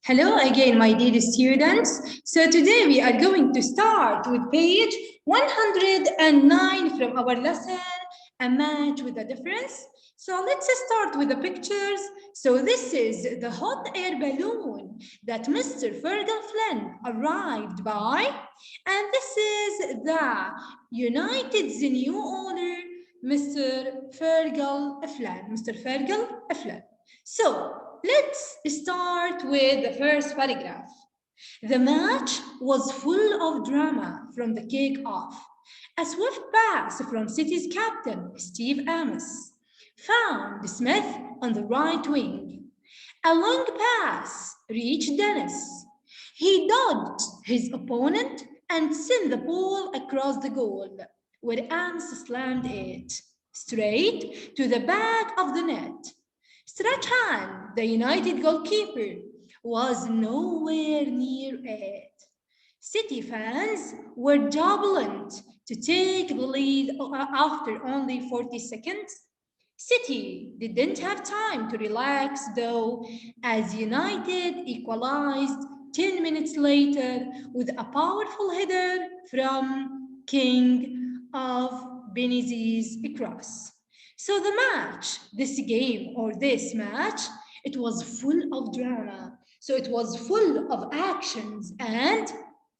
Hello again, my dear students. So today we are going to start with page 109 from our lesson, A Match with a Difference. So let's start with the pictures. So this is the hot air balloon that Mr. Fergal Flynn arrived by. And this is the United's new owner, Mr. Fergal Flynn. Mr. Fergal Flynn. So let's start with the first paragraph. The match was full of drama from the kick-off. A swift pass from City's captain, Steve Amos, found Smith on the right wing. A long pass reached Dennis. He dodged his opponent and sent the ball across the goal, where Amos slammed it straight to the back of the net. Strachan, the United goalkeeper, was nowhere near it. City fans were jubilant to take the lead after only 40 seconds. City didn't have time to relax though, as United equalized 10 minutes later with a powerful header from King of Benizzi's cross. So the match, this game or this match, it was full of drama. So it was full of actions and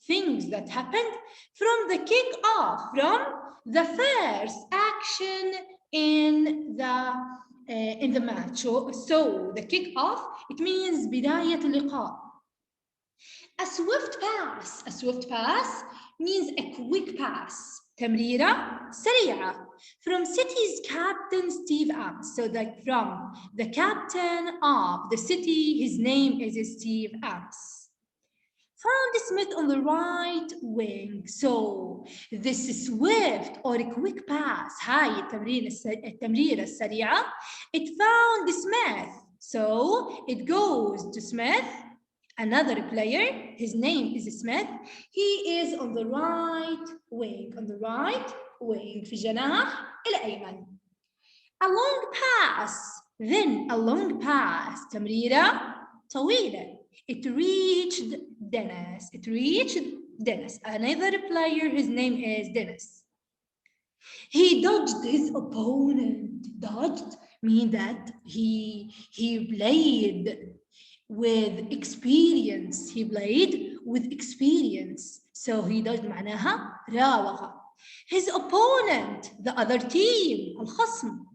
things that happened from the kick-off, from the first action in the match. So the kick-off, it means بداية اللقاء. A swift pass means a quick pass. تمريرة سريعة from City's captain Steve Amos. So that from the captain of the city, his name is Steve Amos. Found Smith on the right wing. So this swift or quick pass, هاي التمريرة السريعة, it found Smith. So it goes to Smith, another player, his name is Smith. He is on the right wing, في جناح الأيمن. A long pass, تمريرة طويلة. It reached Dennis. Another player, his name is Dennis. He dodged his opponent. Dodged means that he played with experience. So he dodged معناها راوغ his opponent, the other team, الخصم,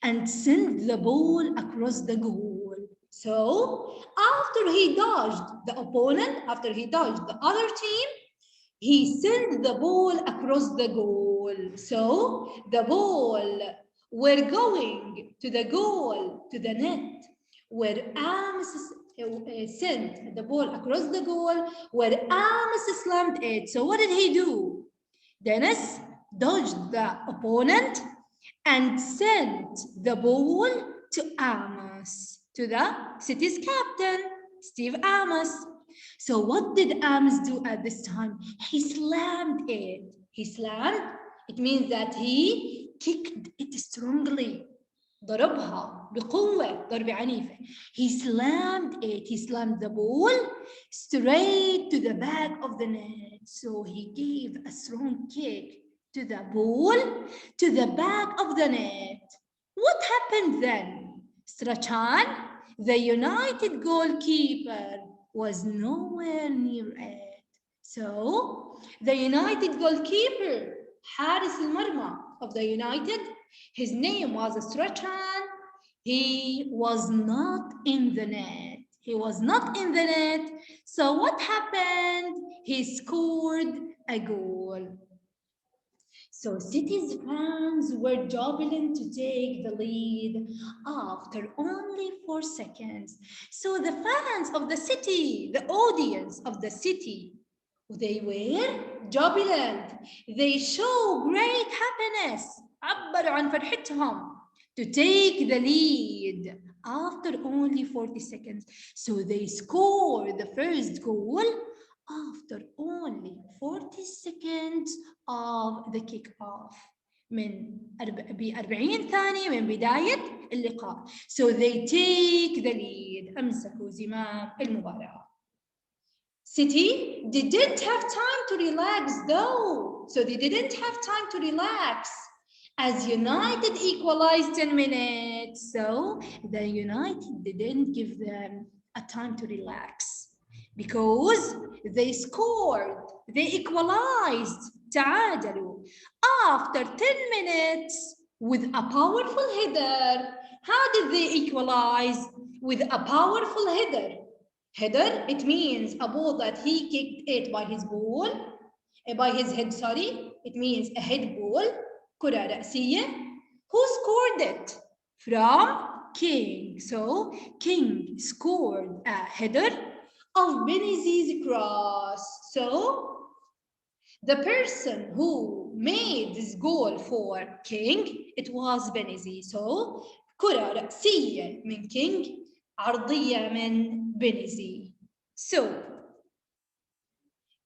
and sent the ball across the goal. So after he dodged the opponent, after he dodged the other team, he sent the ball across the goal. So the ball were going to the goal, to the net, where Amos sent the ball across the goal, where Amos slammed it. So what did he do? Dennis dodged the opponent and sent the ball to Amos, to the city's captain, Steve Amos. So what did Amos do at this time? He slammed it. It means that he kicked it strongly. ضربها بقوة, ضربة عنيفة. He slammed the ball straight to the back of the net. So he gave a strong kick to the ball, to the back of the net. What happened then? Strachan, the United goalkeeper, was nowhere near it. So the United goalkeeper, حارس المرمى of the United, his name was Strachan. He was not in the net. So what happened? He scored a goal. So City's fans were jubilant to take the lead after only 4 seconds. So the fans of the city, the audience of the city, they were jubilant. They show great happiness. عبروا عن فرحتهم to take the lead after only 40 seconds. So they scored the first goal after only 40 seconds of the kick-off. ب40 ثانية من بداية اللقاء. So they take the lead. أمسكوا زمام المباراة. City didn't have time to relax though. So they didn't have time to relax. As United equalized 10 minutes. So the United didn't give them a time to relax because they scored, they equalized, تعادلوا after 10 minutes with a powerful header. How did they equalize? With a powerful header. Header, it means a ball that he kicked it by his head, sorry. It means a head ball, كرة رأسية. Who scored it? From King. So King scored a header of Benazir's cross. So the person who made this goal for King, it was Benazir. So كرة رأسية من King, عرضية من Benazir. So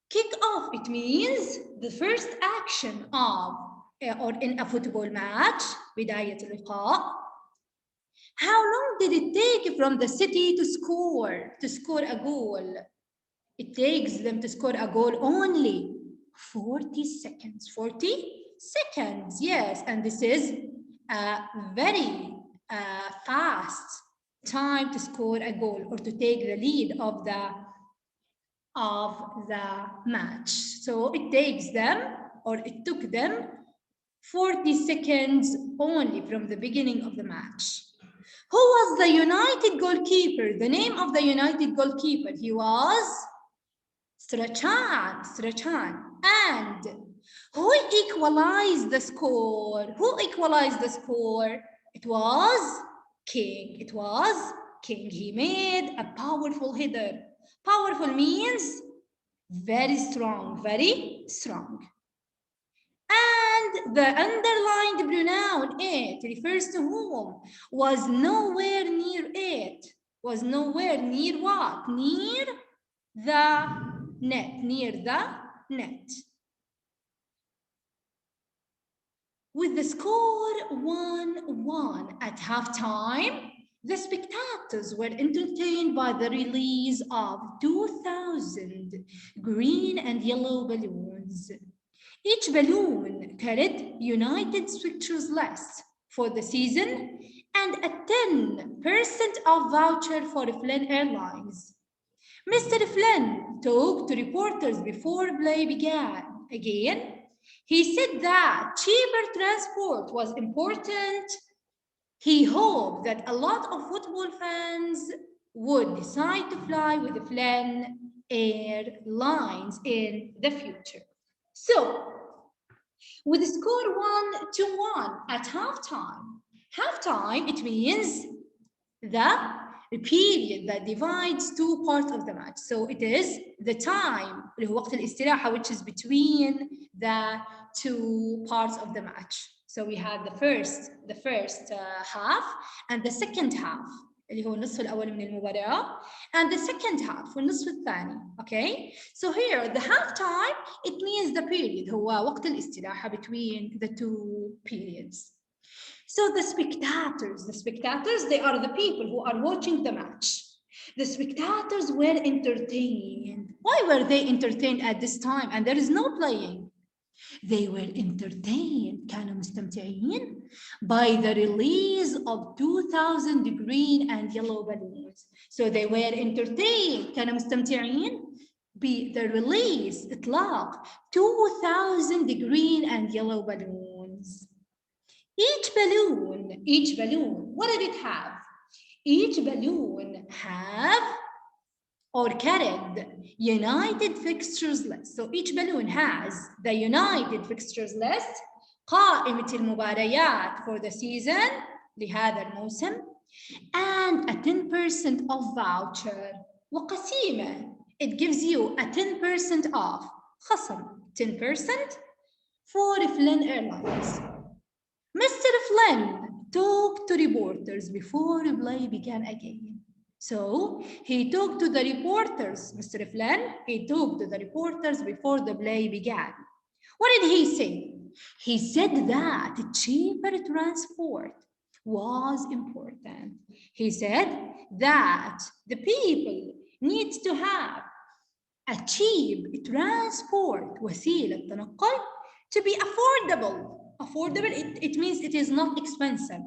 kick off, it means the first action of or in a football match, بداية اللقاء. How long did it take from the City to score a goal? It takes them to score a goal only 40 seconds. 40 seconds, yes. And this is a very fast time to score a goal or to take the lead of the match. So it takes them, or it took them 40 seconds only from the beginning of the match. Who was the United goalkeeper? The name of the United goalkeeper, he was Strachan. And who equalized the score? It was King. He made a powerful header. Powerful means very strong. And the underlined pronoun it refers to whom? Was nowhere near it. Was nowhere near what? Near the net. With the score 1-1 at halftime, the spectators were entertained by the release of 2,000 green and yellow balloons. Each balloon carried United's pictures list for the season and a 10% off voucher for Flynn Airlines. Mr. Flynn talked to reporters before play began. Again, he said that cheaper transport was important. He hoped that a lot of football fans would decide to fly with the Flynn Airlines in the future. So, with the score 1-1 at halftime, it means the period that divides two parts of the match. So it is the time اللي هو وقت الاستراحة, which is between the two parts of the match. So we had the first half and the second half اللي هو النصف الأول من المباراة, and the second half والنصف الثاني. Okay, so here the half time, it means the period هو وقت الاستراحة between the two periods. So the spectators, they are the people who are watching the match. The spectators were entertained. Why were they entertained at this time? And there is no playing. They were entertained. كانوا مستمتعين by the release of 2,000 green and yellow balloons. So they were entertained. كانوا مستمتعين by the release, إطلاق 2,000 green and yellow balloons. Each balloon, what did it have? Each balloon have or carried United fixtures list. So each balloon has the United fixtures list, قائمة المباريات for the season لهذا الموسم, and a 10% off voucher. وقسيمة, it gives you a 10% off, خصم 10% for Flynn Airlines. Mr. Flynn talked to reporters before play began again. So he talked to the reporters, Mr. Flynn, he talked to the reporters before the play began. What did he say? He said that cheaper transport was important. He said that the people need to have a cheap transport, وسيلة تنقل, to be affordable. Affordable, it means it is not expensive.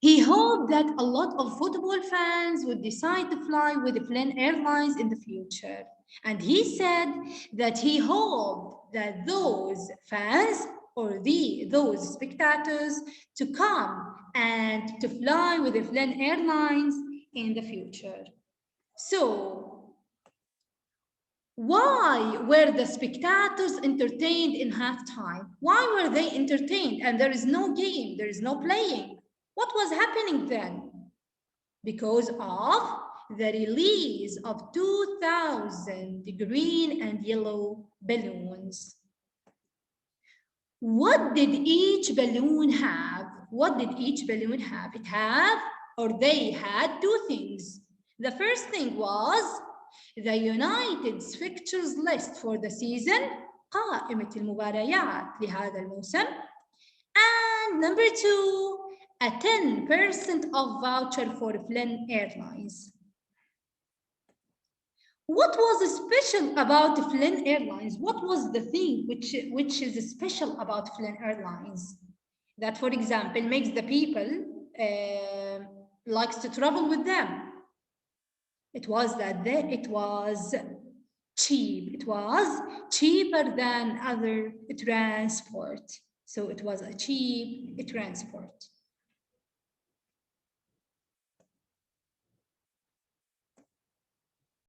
He hoped that a lot of football fans would decide to fly with Flynn Airlines in the future. And he said that he hoped that those fans or those spectators to come and to fly with the Flynn Airlines in the future. So, why were the spectators entertained in halftime? Why were they entertained? And there is no game, there is no playing. What was happening then? Because of the release of 2,000 green and yellow balloons. What did each balloon have? What did each balloon have? They had two things. The first thing was the United's fixtures list for the season, قائمة المباريات لهذا الموسم. And number two, a 10% of voucher for Flynn Airlines. What was special about Flynn Airlines? What was the thing which is special about Flynn Airlines? That, for example, makes the people likes to travel with them. It was that it was cheap. It was cheaper than other transport. So it was a cheap transport.